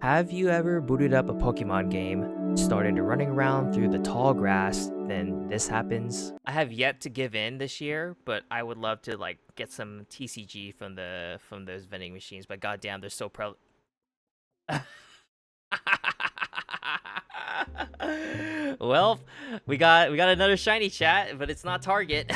Have you ever booted up a Pokemon game, started running around through the tall grass, then this happens? I have yet to give in this year, but I would love to like get some TCG from those vending machines, but goddamn, they're so Well, we got another shiny, chat, but it's not Target.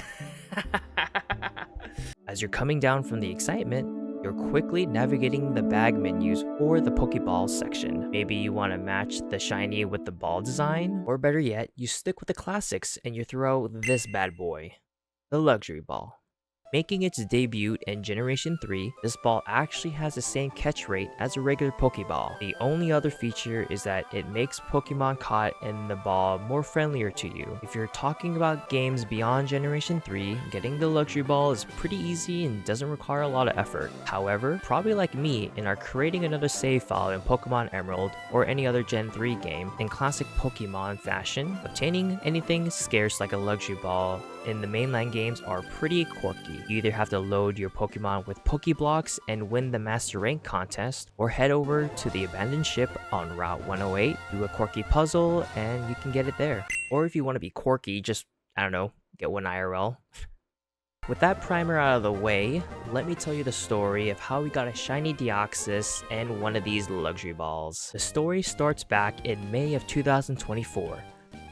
As you're coming down from the excitement, you're quickly navigating the bag menus or the Pokeball section. Maybe you want to match the shiny with the ball design, or better yet, you stick with the classics and you throw this bad boy, the luxury ball. Making its debut in Generation 3, this ball actually has the same catch rate as a regular Pokeball. The only other feature is that it makes Pokemon caught in the ball more friendlier to you. If you're talking about games beyond Generation 3, getting the luxury ball is pretty easy and doesn't require a lot of effort. However, probably like me and are creating another save file in Pokemon Emerald or any other Gen 3 game in classic Pokemon fashion, obtaining anything scarce like a luxury ball in the mainline games are pretty quirky. You either have to load your Pokemon with Pokeblocks and win the Master Rank contest, or head over to the abandoned ship on Route 108, do a quirky puzzle, and you can get it there. Or if you want to be quirky, just, I don't know, get one IRL. With that primer out of the way, let me tell you the story of how we got a shiny Deoxys and one of these luxury balls. The story starts back in May of 2024.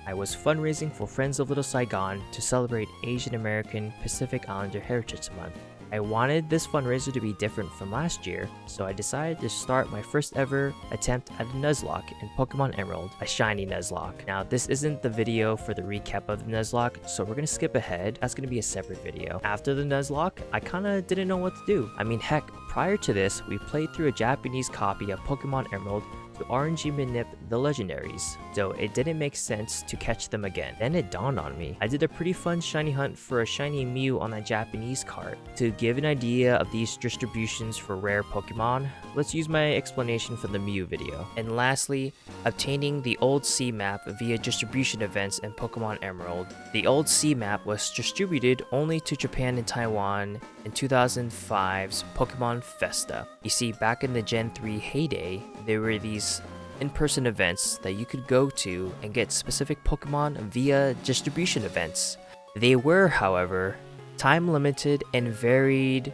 I was fundraising for Friends of Little Saigon to celebrate Asian American Pacific Islander Heritage Month. I wanted this fundraiser to be different from last year, so I decided to start my first ever attempt at a Nuzlocke in Pokemon Emerald, a shiny Nuzlocke. Now, this isn't the video for the recap of the Nuzlocke, so we're gonna skip ahead. That's gonna be a separate video. After the Nuzlocke, I kinda didn't know what to do. I mean, heck, prior to this, we played through a Japanese copy of Pokemon Emerald to RNG Manip the legendaries, so it didn't make sense to catch them again. Then it dawned on me. I did a pretty fun shiny hunt for a shiny Mew on that Japanese cart. To give an idea of these distributions for rare Pokemon, let's use my explanation from the Mew video. And lastly, obtaining the old C map via distribution events in Pokemon Emerald. The old C map was distributed only to Japan and Taiwan in 2005's Pokemon Festa. You see, back in the Gen 3 heyday, there were these in-person events that you could go to and get specific Pokemon via distribution events. They were, however, time limited and varied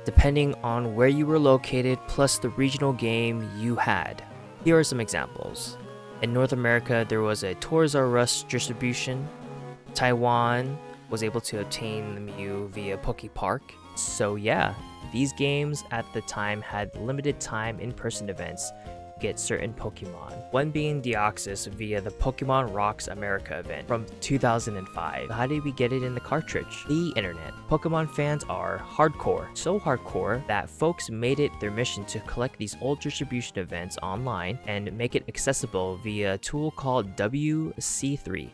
depending on where you were located plus the regional game you had. Here are some examples. In North America, there was a Toys R Us distribution. Taiwan was able to obtain the Mew via Pokepark. So yeah, these games at the time had limited time in-person events to get certain Pokemon. One being Deoxys via the Pokemon Rocks America event from 2005. How did we get it in the cartridge? The internet. Pokemon fans are hardcore. So hardcore that folks made it their mission to collect these old distribution events online and make it accessible via a tool called WC3.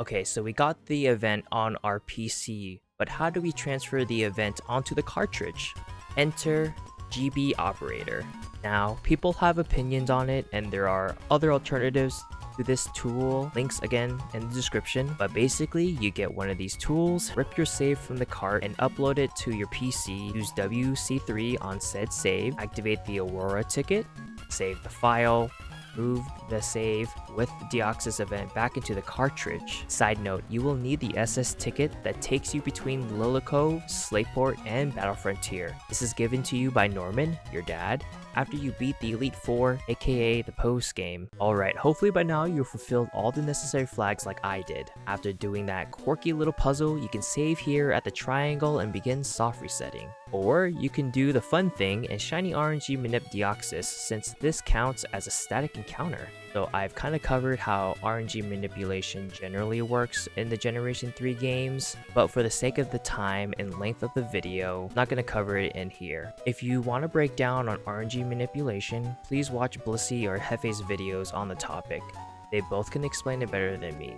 Okay, so we got the event on our PC, but how do we transfer the event onto the cartridge? Enter GB Operator. Now, people have opinions on it, and there are other alternatives to this tool, links again in the description, but basically you get one of these tools, rip your save from the cart and upload it to your PC, use WC3 on said save, activate the Aurora ticket, save the file, move the save with the Deoxys event back into the cartridge. Side note, you will need the SS ticket that takes you between Lilico, Slateport, and Battle Frontier. This is given to you by Norman, your dad, after you beat the Elite Four, aka the post game. Alright, hopefully by now you've fulfilled all the necessary flags like I did. After doing that quirky little puzzle, you can save here at the triangle and begin soft resetting. Or you can do the fun thing and shiny RNG Manip Deoxys, since this counts as a static encounter. So I've kind of covered how RNG manipulation generally works in the Generation 3 games, but for the sake of the time and length of the video, I'm not going to cover it in here. If you want to break down on RNG manipulation, please watch Blissey or Hefe's videos on the topic. They both can explain it better than me.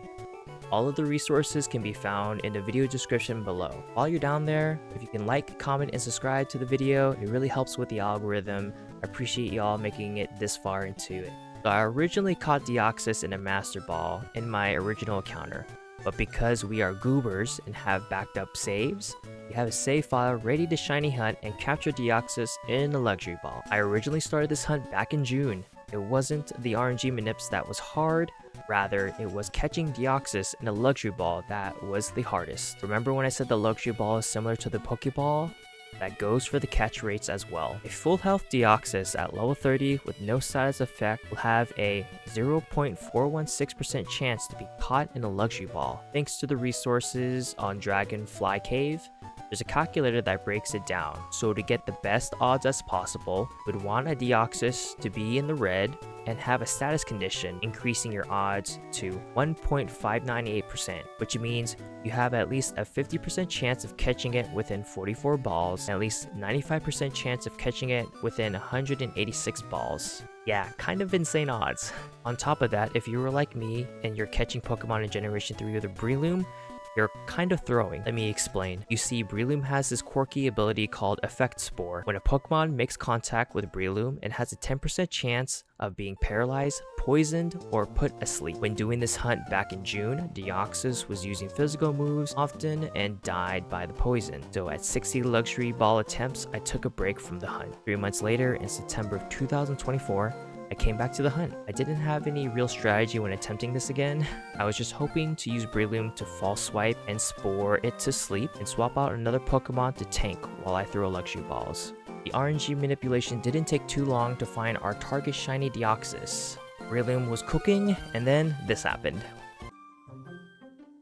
All of the resources can be found in the video description below. While you're down there, if you can like, comment, and subscribe to the video, it really helps with the algorithm. I appreciate y'all making it this far into it. So I originally caught Deoxys in a Master Ball in my original encounter, but because we are goobers and have backed up saves, we have a save file ready to shiny hunt and capture Deoxys in a luxury ball. I originally started this hunt back in June, It wasn't the RNG manips that was hard, rather it was catching Deoxys in a luxury ball that was the hardest. Remember when I said the luxury ball is similar to the Pokeball? That goes for the catch rates as well. A full health Deoxys at level 30 with no status effect will have a 0.416% chance to be caught in a luxury ball. Thanks to the resources on Dragonfly Cave, there's a calculator that breaks it down. So to get the best odds as possible, we'd want a Deoxys to be in the red and have a status condition, increasing your odds to 1.598%, which means you have at least a 50% chance of catching it within 44 balls, and at least 95% chance of catching it within 186 balls. Yeah, kind of insane odds. On top of that, if you were like me and you're catching Pokemon in Generation 3 with a Breloom, you're kind of throwing. Let me explain. You see, Breloom has this quirky ability called Effect Spore. When a Pokemon makes contact with Breloom, it has a 10% chance of being paralyzed, poisoned, or put asleep. When doing this hunt back in June, Deoxys was using physical moves often and died by the poison. So at 60 luxury ball attempts, I took a break from the hunt. 3 months later, in September of 2024, I came back to the hunt. I didn't have any real strategy when attempting this again. I was just hoping to use Breloom to false swipe and spore it to sleep and swap out another Pokemon to tank while I throw luxury balls. The RNG manipulation didn't take too long to find our target shiny Deoxys. Breloom was cooking and then this happened.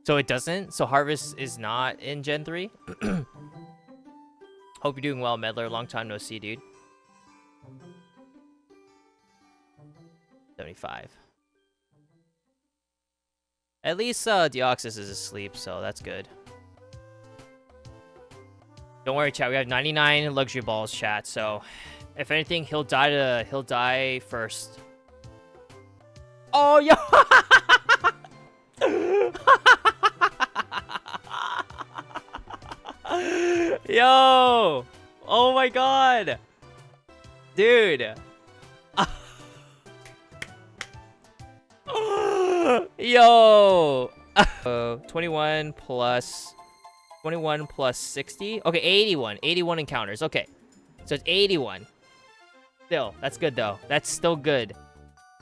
So it doesn't? So Harvest is not in Gen 3? Hope you're doing well, Meddler. Long time no see, dude. 75. At least Deoxys is asleep, so that's good. Don't worry, chat. We have 99 luxury balls, chat. So, if anything, he'll die first. Oh, yo! Yo! Oh my god! Dude! Yo! 21 plus 60. Okay, 81. 81 encounters. Okay. So it's 81. Still, that's good though. That's still good.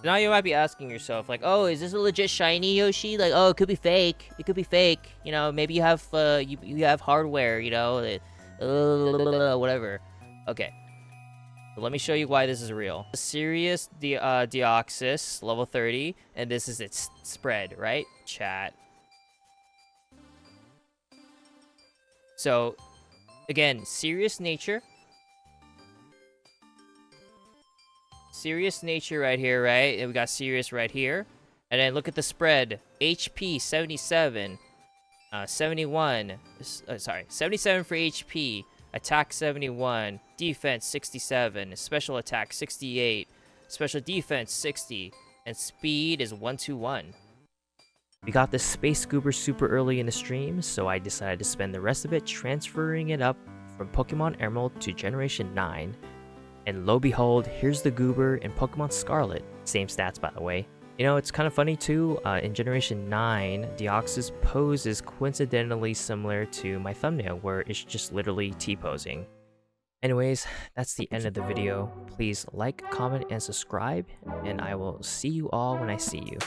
Now you might be asking yourself, like, oh, is this a legit shiny Yoshi? Like, oh, it could be fake. It could be fake. You know, maybe you have you have hardware, you know, whatever. Okay. So let me show you why this is real. A serious Deoxys, level 30, and this is its spread, right? Chat. So, again, serious nature. Serious nature right here, right? And we got serious right here. And then look at the spread. HP 77, 71. Sorry, 77 for HP. Attack 71, defense 67, special attack 68, special defense 60, and speed is 121. We got this Space Goober super early in the stream, so I decided to spend the rest of it transferring it up from Pokemon Emerald to Generation 9. And lo behold, here's the Goober in Pokemon Scarlet. Same stats, by the way. You know, it's kind of funny too, in Generation 9, Deoxys pose is coincidentally similar to my thumbnail, where it's just literally T-posing. Anyways, that's the end of the video. Please like, comment, and subscribe, and I will see you all when I see you.